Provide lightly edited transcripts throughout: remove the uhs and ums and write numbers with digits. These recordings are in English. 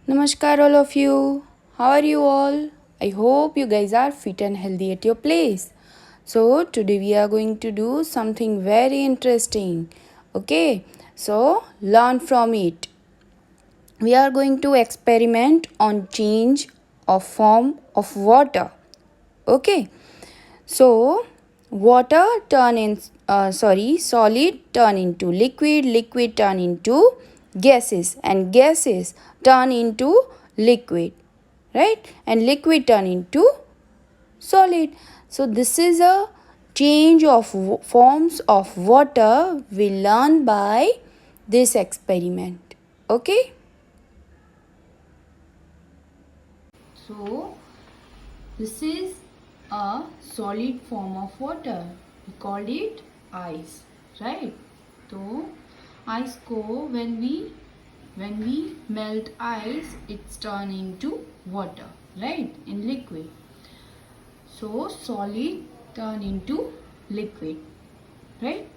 Namaskar, all of you. How are you all? I hope you guys are fit and healthy at your place. So, today we are going to do something very interesting. Okay, so learn from it. We are going to experiment on change of form of water. Okay, so water solid turn into liquid, liquid turn into gases, and gases turn into liquid, right? And liquid turn into solid. So this is a change of forms of water we learn by this experiment. Okay. So this is a solid form of water. We called it ice, right? So ice को when we melt ice, it's turn into water, right? In liquid. So solid turn into liquid, right?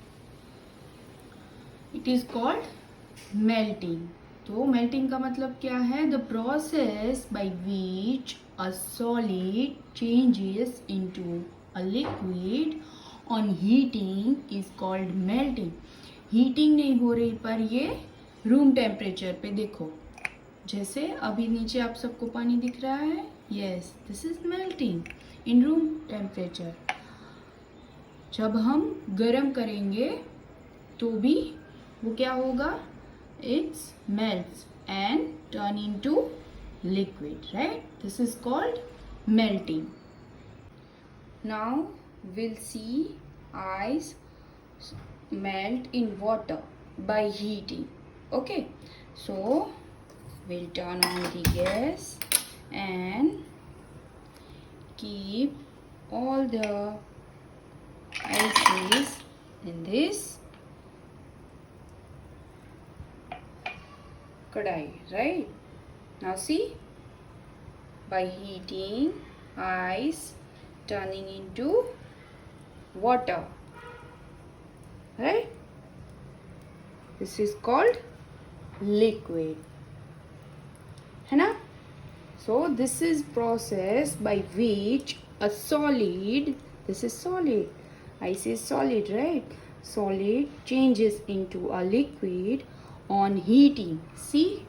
It is called melting. तो melting का मतलब क्या है? The process by which a solid changes into a liquid on heating is called melting. Heating नहीं हो रही पर ये रूम टेम्परेचर पे देखो, जैसे अभी नीचे आप सबको पानी दिख रहा है. Yes, this is melting in room temperature. जब हम गर्म करेंगे तो भी वो क्या होगा? It melts and turn into liquid, right? This is called melting. Now we'll see ice melt in water by heating. Okay, so we'll turn on the gas and keep all the ices in this kadai, right? Now see, by heating ice turning into water, right? This is called liquid, है ना? So this is process by which a solid, this is solid, ice is solid, right? Solid changes into a liquid on heating. See,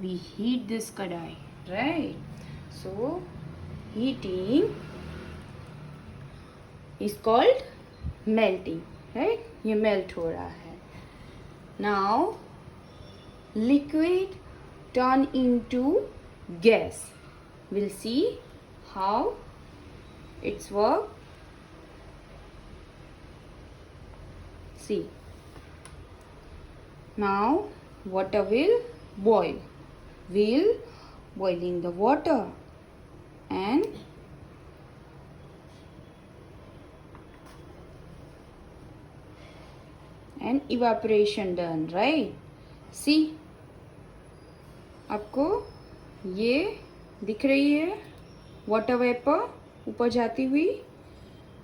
we heat this kadai, right? So heating is called melting, right? ये melt हो रहा है. Now liquid turn into gas. We'll see how it's work. See, now water will boil. We'll boiling the water and evaporation done, right? See, आपको ये दिख रही है water vapour ऊपर जाती हुई,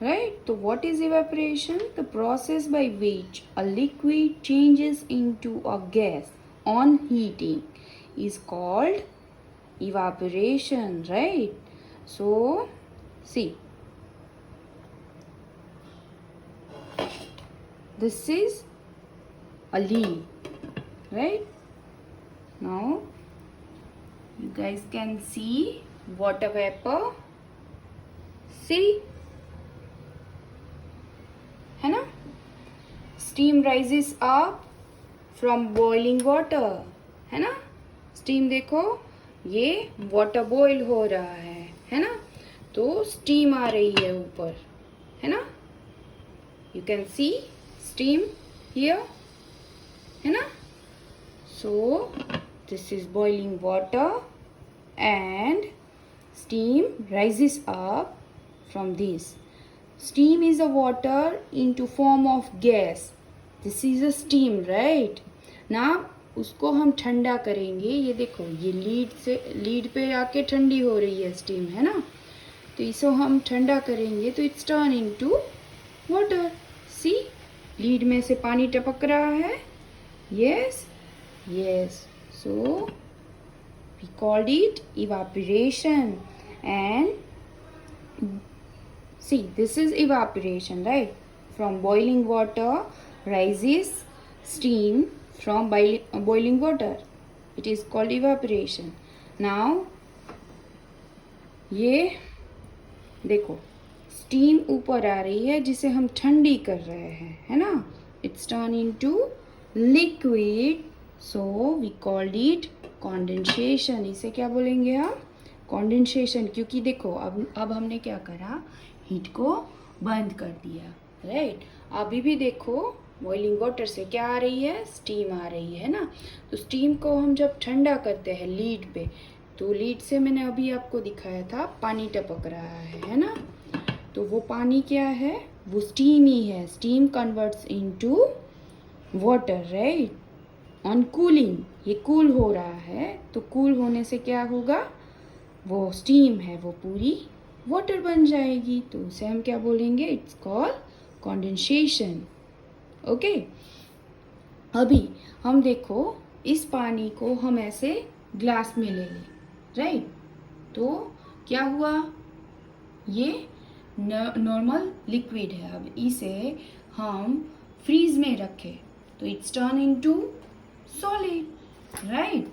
right? So what is evaporation? The process by which a liquid changes into a gas on heating is called evaporation, right? So see, this is a leaf, right? Now you guys can see water vapor. See, है ना? Steam rises up from boiling water, है ना? Steam देखो, ये water boil हो रहा है ना? तो steam आ रही है ऊपर, है ना? You can see steam here, है ना? So this is boiling water and steam rises up from this. Steam is a water into form of gas. This is a steam, right? Now उसको हम ठंडा करेंगे. ये देखो, ये लीड पे आके ठंडी हो रही है स्टीम, है ना? तो इसको हम ठंडा करेंगे तो it's turn into water. See, lid में से पानी टपक रहा है. Yes, yes. So We called it evaporation. And see, this is evaporation, right? From boiling water rises steam from boiling water. It is called evaporation. Now ये देखो steam ऊपर आ रही है जिसे हम ठंडी कर रहे हैं, है ना? It's turn into liquid, so we called it condensation. इसे क्या बोलेंगे हम? कॉन्डेंसेशन. क्योंकि देखो अब हमने क्या करा, हीट को बंद कर दिया, राइट? अभी भी देखो बॉइलिंग वाटर से क्या आ रही है? स्टीम आ रही है ना. तो स्टीम को हम जब ठंडा करते हैं लीड पे, तो लीड से मैंने अभी आपको दिखाया था पानी टपक रहा है ना? तो वो पानी क्या है? वो स्टीम ही है. Steam converts into water, right? On cooling, ये कूल हो रहा है, तो कूल होने से क्या होगा? वो स्टीम है वो पूरी वाटर बन जाएगी. तो उसे हम क्या बोलेंगे? It's called condensation. ओके. अभी हम देखो इस पानी को हम ऐसे ग्लास में ले लें, राइट? तो क्या हुआ? ये नॉर्मल लिक्विड है. अब इसे हम फ्रीज में रखें तो it's turn into solid, right?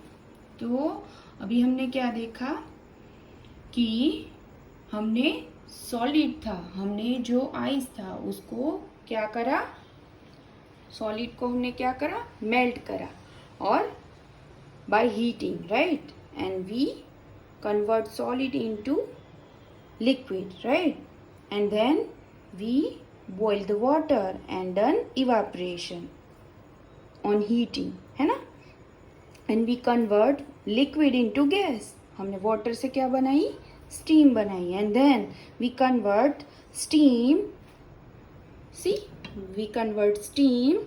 तो अभी हमने क्या देखा कि हमने सॉलिड था, हमने जो आइस था उसको क्या करा? सॉलिड को हमने क्या करा? मेल्ट करा, और by heating, right? And we convert solid into liquid, right? And then we boil the water and done evaporation on heating, है ना? And we convert liquid into gas. हमने water से क्या बनाई? Steam बनाई. And then we convert steam, see, we convert steam.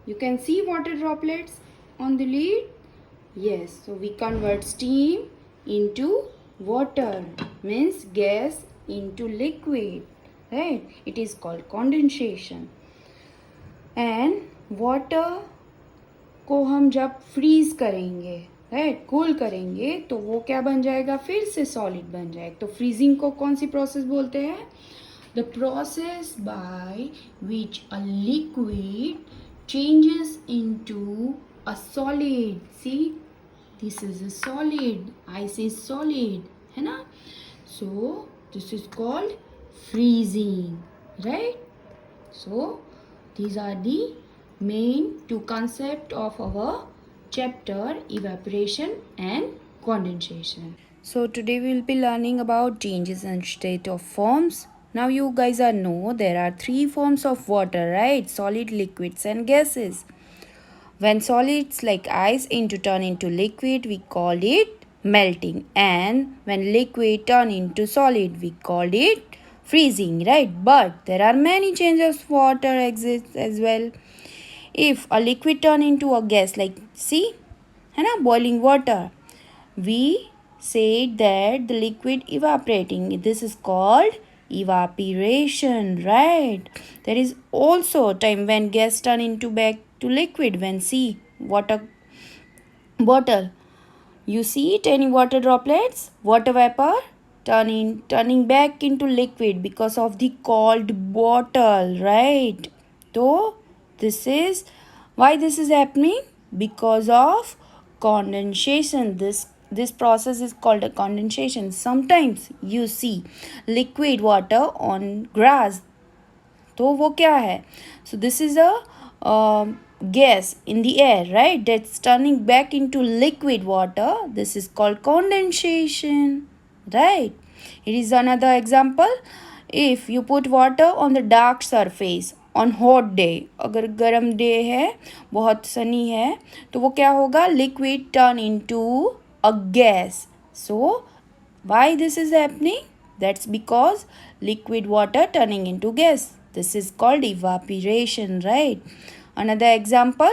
You can see water droplets on the lid. Yes, so we convert steam into water, means gas into liquid, right? It is called condensation. And water को हम जब freeze करेंगे, right, cool करेंगे, तो वो क्या बन जाएगा? फिर से सॉलिड बन जाएगा. तो फ्रीजिंग को कौन सी प्रोसेस बोलते हैं? The process by which a liquid changes into a solid. See, this is a solid, ice is solid, है ना? So this is called freezing, right? So these are the main two concept of our chapter evaporation and condensation. So today we will be learning about changes in state of forms. Now you guys know there are three forms of water, right? Solid, liquids and gases. When solids like ice turn into liquid, we call it melting. And when liquid turn into solid, we call it freezing, right? But there are many changes of water exists as well. If a liquid turn into a gas, like see, है ना, boiling water, we said that the liquid evaporating. This is called evaporation, right? There is also a time when gas turn into back to liquid. When see water bottle, you see tiny water droplets, water vapor turning back into liquid because of the cold bottle, right? So this is why this is happening, because of condensation. This process is called a condensation. Sometimes you see liquid water on grass, तो वो क्या है? So this is a gas in the air, right? That's turning back into liquid water. This is called condensation, right? It is another example. If you put water on the dark surface on hot day, अगर गर्म day है, बहुत सनी है, तो वो क्या होगा? Liquid turn into a gas. So why this is happening? That's because liquid water turning into gas. This is called evaporation, right? Another example,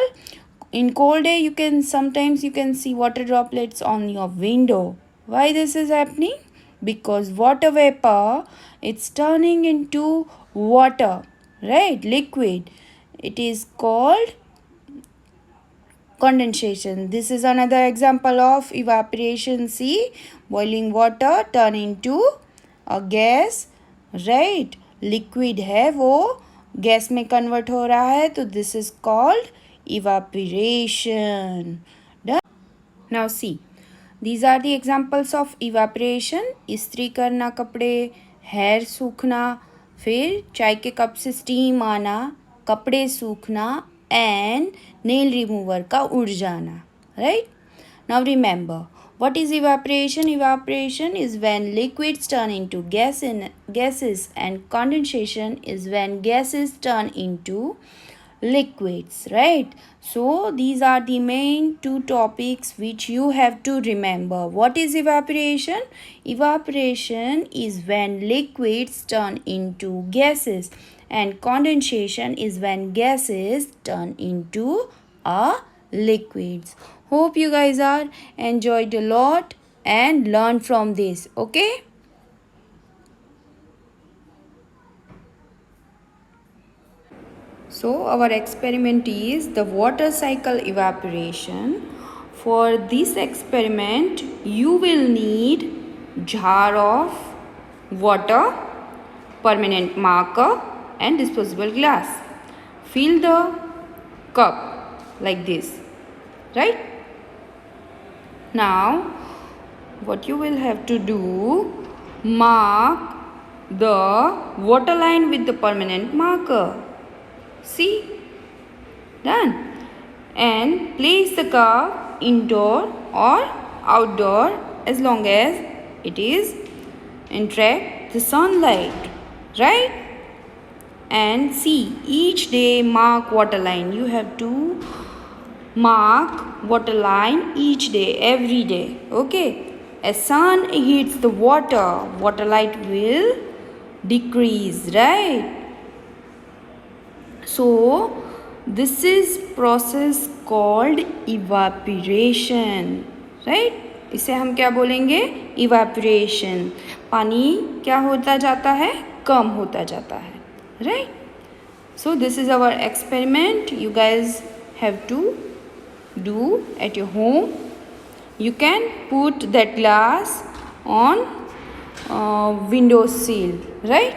in cold day sometimes you can see water droplets on your window. Why this is happening? Because water vapor, it's turning into water, right? Liquid. It is called condensation. This is another example of evaporation. See, boiling water turn into a gas, right? Liquid है वो gas में convert हो रहा है, तो this is called evaporation. Done. Now see, these are the examples of evaporation. इस्त्री करना कपड़े, हेयर सूखना, फिर चाय के कप से स्टीम आना, कपड़े सूखना and nail remover का उड़ जाना, right? Now remember, what is evaporation? Evaporation is when liquids turn into gases, and condensation is when gases turn into liquids, right? So these are the main two topics which you have to remember. What is evaporation? Evaporation is when liquids turn into gases, and condensation is when gases turn into liquids. Hope you guys are enjoyed a lot and learn from this. Okay. So our experiment is the water cycle evaporation. For this experiment, you will need jar of water, permanent marker and disposable glass. Fill the cup like this, right? Now, what you will have to do, mark the water line with the permanent marker. See? Done. And place the cup indoor or outdoor as long as it is interact the sunlight, right? And see, each day mark water line. You have to mark water line each day, every day. Okay? As sun hits the water, water light will decrease, right? So this is process called evaporation, right? इसे हम क्या बोलेंगे? evaporation. पानी क्या होता जाता है? कम होता जाता है, right? So this is our experiment. You guys have to do at your home. You can put that glass on window sill, right?